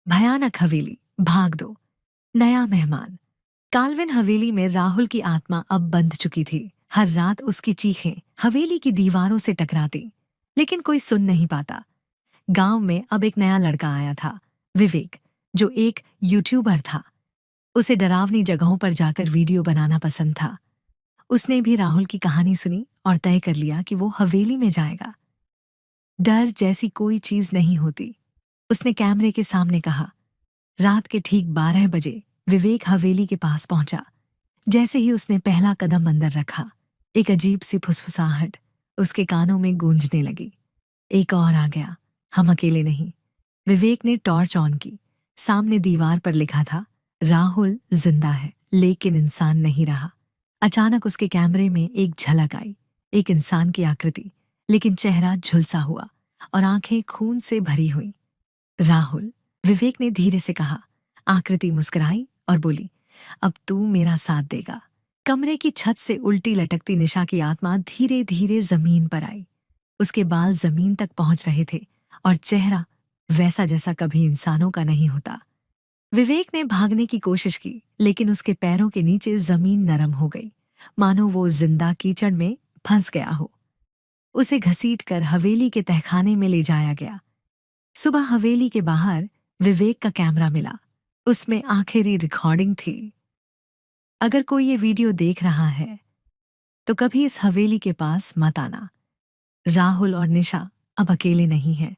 भयानक हवेली, भाग दो। नया मेहमान। काल्विन हवेली में राहुल की आत्मा अब बंध चुकी थी। हर रात उसकी चीखें हवेली की दीवारों से टकराती, लेकिन कोई सुन नहीं पाता। गांव में अब एक नया लड़का आया था, विवेक, जो एक यूट्यूबर था। उसे डरावनी जगहों पर जाकर वीडियो बनाना पसंद था। उसने भी राहुल की कहानी सुनी और तय कर लिया कि वो हवेली में जाएगा। डर जैसी कोई चीज नहीं होती, उसने कैमरे के सामने कहा। रात के ठीक 12 बजे विवेक हवेली के पास पहुंचा। जैसे ही उसने पहला कदम अंदर रखा, एक अजीब सी फुसफुसाहट उसके कानों में गूंजने लगी। एक और आ गया, हम अकेले नहीं। विवेक ने टॉर्च ऑन की। सामने दीवार पर लिखा था, राहुल जिंदा है लेकिन इंसान नहीं रहा। अचानक उसके कैमरे में एक झलक आई, एक इंसान की आकृति, लेकिन चेहरा झुलसा हुआ और आंखें खून से भरी हुई। राहुल, विवेक ने धीरे से कहा। आकृति मुस्कुराई और बोली, अब तू मेरा साथ देगा। कमरे की छत से उल्टी लटकती निशा की आत्मा धीरे धीरे जमीन पर आई। उसके बाल जमीन तक पहुंच रहे थे और चेहरा वैसा जैसा कभी इंसानों का नहीं होता। विवेक ने भागने की कोशिश की, लेकिन उसके पैरों के नीचे जमीन नरम हो गई, मानो वो जिंदा कीचड़ में फंस गया हो। उसे घसीटकर हवेली के तहखाने में ले जाया गया। सुबह हवेली के बाहर विवेक का कैमरा मिला। उसमें आखिरी रिकॉर्डिंग थी। अगर कोई ये वीडियो देख रहा है तो कभी इस हवेली के पास मत आना। राहुल और निशा अब अकेले नहीं हैं।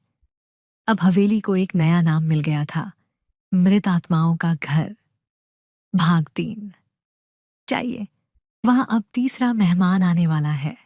अब हवेली को एक नया नाम मिल गया था, मृत आत्माओं का घर। भाग 3। चाहिए, वहां अब तीसरा मेहमान आने वाला है।